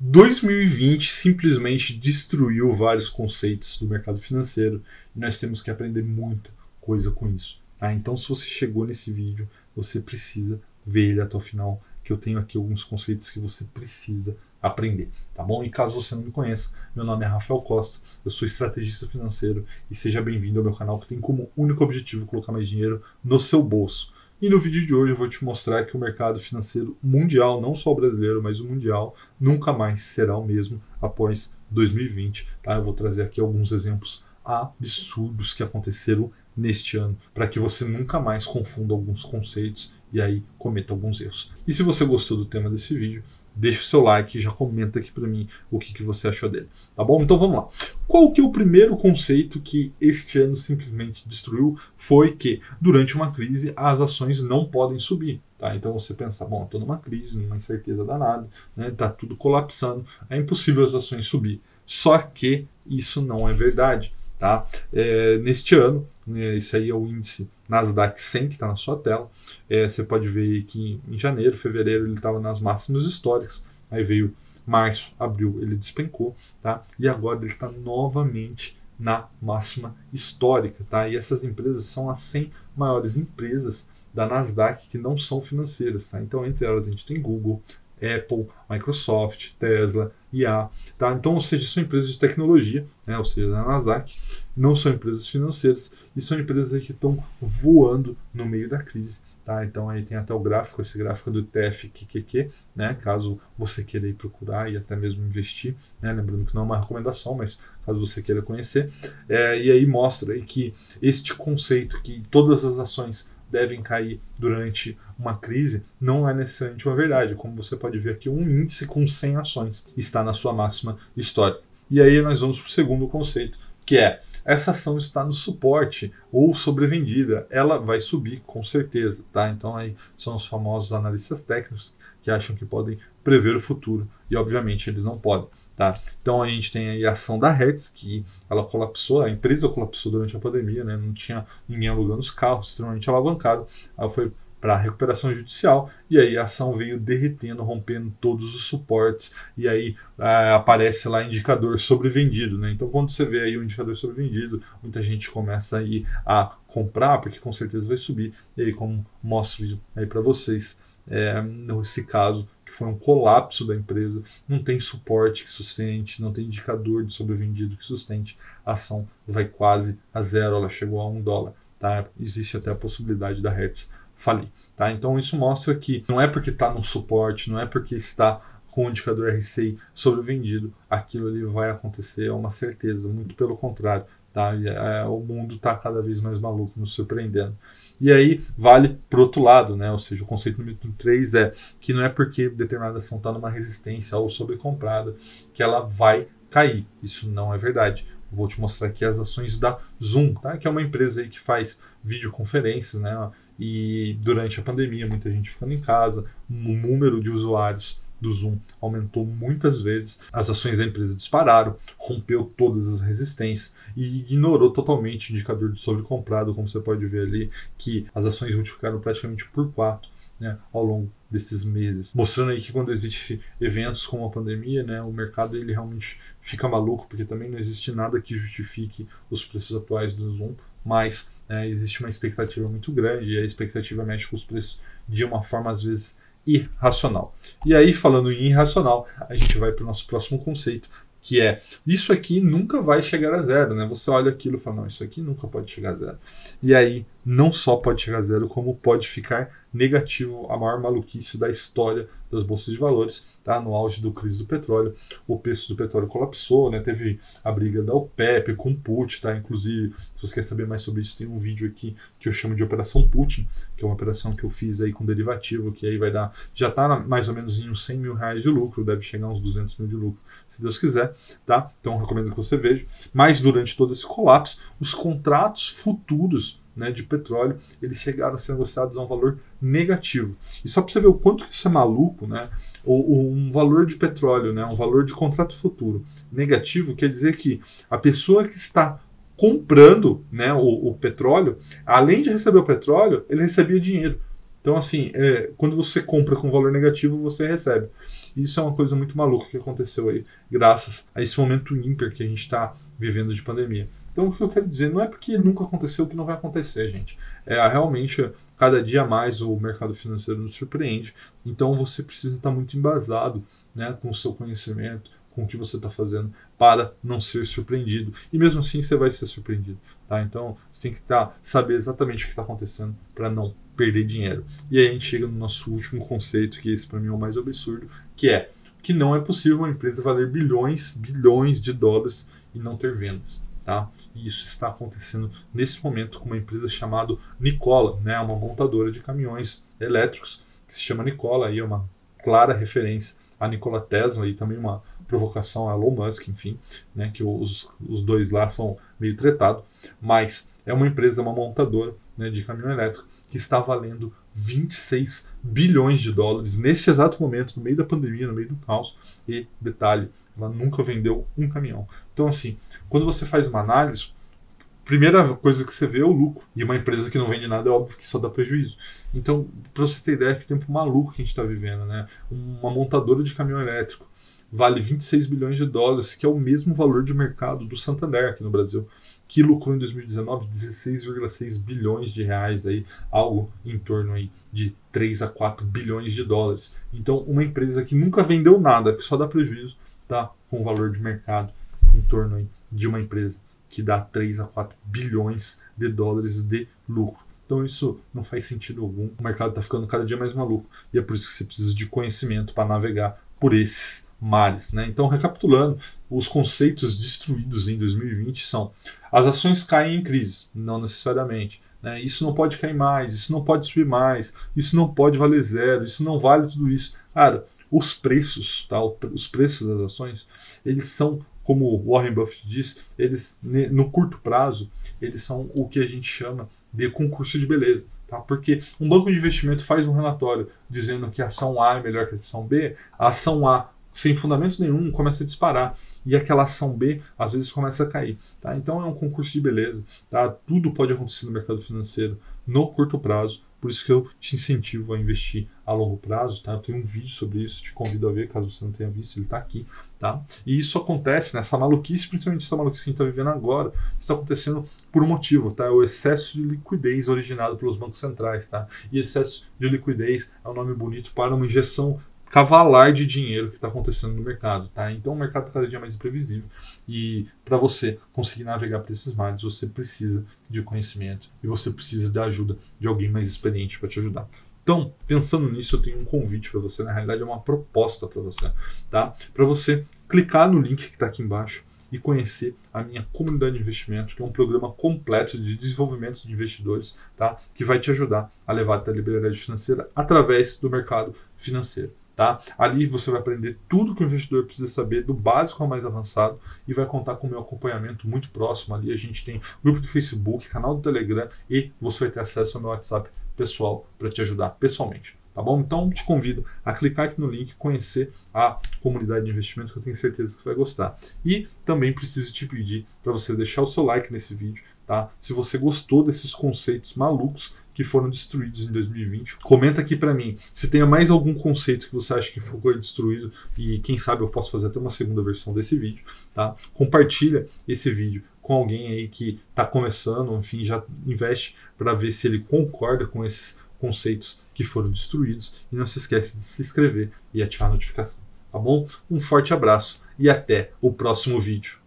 2020 simplesmente destruiu vários conceitos do mercado financeiro e nós temos que aprender muita coisa com isso. Tá? Então, se você chegou nesse vídeo, você precisa ver ele até o final, que eu tenho aqui alguns conceitos que você precisa aprender, tá bom? E caso você não me conheça, meu nome é Rafael Costa, eu sou estrategista financeiro e seja bem-vindo ao meu canal que tem como único objetivo colocar mais dinheiro no seu bolso. E no vídeo de hoje eu vou te mostrar que o mercado financeiro mundial, não só o brasileiro, mas o mundial, nunca mais será o mesmo após 2020. Tá? Eu vou trazer aqui alguns exemplos absurdos que aconteceram neste ano, para que você nunca mais confunda alguns conceitos e aí cometa alguns erros. E se você gostou do tema desse vídeo, deixa o seu like e já comenta aqui para mim o que você achou dele, tá bom? Então vamos lá. Qual que é o primeiro conceito que este ano simplesmente destruiu? Foi que durante uma crise as ações não podem subir, tá? Então você pensa, bom, estou numa crise, numa incerteza danada, né? Tá tudo colapsando, é impossível as ações subir. Só que isso não é verdade, tá? Neste ano, esse aí é o índice Nasdaq 100 que está na sua tela. Você pode ver que em janeiro, fevereiro ele estava nas máximas históricas, aí veio março, abril, ele despencou, tá? E agora ele está novamente na máxima histórica, tá? E essas empresas são as 100 maiores empresas da Nasdaq que não são financeiras, tá? Então entre elas a gente tem Google, Apple, Microsoft, Tesla, IA, tá? Então, ou seja, são empresas de tecnologia, né? Ou seja, da Nasdaq, não são empresas financeiras e são empresas que estão voando no meio da crise, tá? Então aí tem até o gráfico, esse gráfico do TFQQQ, né? Caso você queira ir procurar e até mesmo investir, né? Lembrando que não é uma recomendação, mas caso você queira conhecer, e aí mostra aí que este conceito que todas as ações devem cair durante uma crise, não é necessariamente uma verdade. Como você pode ver aqui, um índice com 100 ações está na sua máxima histórica. E aí nós vamos para o segundo conceito, que é, essa ação está no suporte ou sobrevendida, ela vai subir com certeza, tá? Então aí são os famosos analistas técnicos que acham que podem prever o futuro e obviamente eles não podem. Tá? Então a gente tem aí a ação da Hertz, que ela colapsou, a empresa colapsou durante a pandemia, né? Não tinha ninguém alugando os carros, extremamente alavancado, ela foi para a recuperação judicial e aí a ação veio derretendo, rompendo todos os suportes e aí aparece lá indicador sobrevendido, né? Então quando você vê aí o indicador sobrevendido, muita gente começa aí a comprar porque com certeza vai subir e aí como mostro aí para vocês, nesse caso que foi um colapso da empresa, não tem suporte que sustente, não tem indicador de sobrevendido que sustente, a ação vai quase a zero, ela chegou a $1, tá? Existe até a possibilidade da Hertz falir, tá? Então isso mostra que não é porque está no suporte, não é porque está com o indicador RSI sobrevendido, aquilo ali vai acontecer, é uma certeza, muito pelo contrário. Tá? O mundo está cada vez mais maluco, nos surpreendendo. E aí vale para o outro lado, né? Ou seja, o conceito número 3 é que não é porque determinada ação está numa resistência ou sobrecomprada que ela vai cair. Isso não é verdade. Vou te mostrar aqui as ações da Zoom, tá? Que é uma empresa aí que faz videoconferências, né? E durante a pandemia, muita gente ficando em casa, o número de usuários do Zoom aumentou muitas vezes, as ações da empresa dispararam, rompeu todas as resistências e ignorou totalmente o indicador de sobrecomprado, como você pode ver ali, que as ações multiplicaram praticamente por 4, né, ao longo desses meses, mostrando aí que quando existe eventos como a pandemia, né, o mercado ele realmente fica maluco, porque também não existe nada que justifique os preços atuais do Zoom, mas existe uma expectativa muito grande e a expectativa mexe com os preços de uma forma às vezes irracional. E aí, falando em irracional, a gente vai para o nosso próximo conceito, que é, isso aqui nunca vai chegar a zero, né? Você olha aquilo e fala, não, isso aqui nunca pode chegar a zero. E aí, não só pode chegar a zero, como pode ficar negativo, a maior maluquice da história das bolsas de valores, tá? No auge do crise do petróleo, o preço do petróleo colapsou, né? Teve a briga da OPEP com o Putin, tá? Inclusive, se você quer saber mais sobre isso, tem um vídeo aqui que eu chamo de Operação Putin, que é uma operação que eu fiz aí com derivativo, que aí vai dar, já está mais ou menos em uns R$100 mil de lucro, deve chegar a uns 200 mil de lucro, se Deus quiser, tá? Então recomendo que você veja. Mas durante todo esse colapso, os contratos futuros, né, de petróleo, eles chegaram a ser negociados a um valor negativo. E só para você ver o quanto que isso é maluco, né, um valor de petróleo, né, um valor de contrato futuro negativo, quer dizer que a pessoa que está comprando, né, o petróleo, além de receber o petróleo, ele recebia dinheiro. Então, assim, quando você compra com valor negativo, você recebe. E isso é uma coisa muito maluca que aconteceu aí, graças a esse momento ímpar que a gente está vivendo de pandemia. Então, o que eu quero dizer não é porque nunca aconteceu que não vai acontecer, gente. Realmente, cada dia mais o mercado financeiro nos surpreende. Então, você precisa estar muito embasado, né, com o seu conhecimento, com o que você está fazendo, para não ser surpreendido. E mesmo assim, você vai ser surpreendido. Tá? Então, você tem que saber exatamente o que está acontecendo para não perder dinheiro. E aí a gente chega no nosso último conceito, que esse para mim é o mais absurdo, que é que não é possível uma empresa valer bilhões de dólares e não ter vendas. Tá? E isso está acontecendo nesse momento com uma empresa chamada Nikola, né? Uma montadora de caminhões elétricos que se chama Nikola, aí é uma clara referência a Nikola Tesla e também uma provocação a Elon Musk, enfim, né? Que os dois lá são meio tretados, mas é uma empresa, uma montadora, né, de caminhão elétrico que está valendo 26 bilhões de dólares nesse exato momento, no meio da pandemia, no meio do caos. E detalhe, ela nunca vendeu um caminhão. Então, assim, quando você faz uma análise, a primeira coisa que você vê é o lucro. E uma empresa que não vende nada é óbvio que só dá prejuízo. Então, para você ter ideia que tempo maluco que a gente está vivendo, né? Uma montadora de caminhão elétrico vale 26 bilhões de dólares, que é o mesmo valor de mercado do Santander aqui no Brasil, que lucrou em 2019 16,6 bilhões de reais, aí, algo em torno aí de 3 a 4 bilhões de dólares. Então, uma empresa que nunca vendeu nada, que só dá prejuízo, tá com um valor de mercado em torno aí de uma empresa que dá 3 a 4 bilhões de dólares de lucro. Então isso não faz sentido algum. O mercado está ficando cada dia mais maluco e é por isso que você precisa de conhecimento para navegar por esses mares, né? Então, recapitulando, os conceitos destruídos em 2020 são: as ações caem em crise, não necessariamente, né? Isso não pode cair mais, isso não pode subir mais, isso não pode valer zero, isso não vale tudo isso. Cara, os preços, tá? Os preços das ações, eles são, como Warren Buffett diz, eles no curto prazo, eles são o que a gente chama de concurso de beleza. Tá? Porque um banco de investimento faz um relatório dizendo que a ação A é melhor que a ação B, a ação A, sem fundamento nenhum, começa a disparar. E aquela ação B, às vezes, começa a cair. Tá? Então é um concurso de beleza. Tá? Tudo pode acontecer no mercado financeiro no curto prazo. Por isso que eu te incentivo a investir a longo prazo. Tá? Eu tenho um vídeo sobre isso, te convido a ver, caso você não tenha visto, ele está aqui. Tá? E isso acontece, nessa maluquice, principalmente essa maluquice que a gente está vivendo agora, está acontecendo por um motivo, tá? É o excesso de liquidez originado pelos bancos centrais. Tá? E excesso de liquidez é um nome bonito para uma injeção cavalar de dinheiro que está acontecendo no mercado. Tá? Então o mercado está cada dia mais imprevisível e para você conseguir navegar por esses mares, você precisa de conhecimento e você precisa da ajuda de alguém mais experiente para te ajudar. Então, pensando nisso, eu tenho um convite para você, na realidade é uma proposta para você, tá? Para você clicar no link que está aqui embaixo e conhecer a minha comunidade de investimentos, que é um programa completo de desenvolvimento de investidores, tá? Que vai te ajudar a levar até a liberdade financeira através do mercado financeiro. Tá? Ali você vai aprender tudo que o investidor precisa saber, do básico ao mais avançado, e vai contar com o meu acompanhamento muito próximo. Ali a gente tem grupo do Facebook, canal do Telegram, e você vai ter acesso ao meu WhatsApp pessoal para te ajudar pessoalmente. Tá bom? Então te convido a clicar aqui no link, conhecer a comunidade de investimento, que eu tenho certeza que você vai gostar. E também preciso te pedir para você deixar o seu like nesse vídeo, tá? Se você gostou desses conceitos malucos que foram destruídos em 2020, comenta aqui para mim se tem mais algum conceito que você acha que foi destruído e quem sabe eu posso fazer até uma segunda versão desse vídeo, tá? Compartilha esse vídeo com alguém aí que está começando, enfim, já investe para ver se ele concorda com esses conceitos que foram destruídos, e não se esquece de se inscrever e ativar a notificação, tá bom? Um forte abraço e até o próximo vídeo.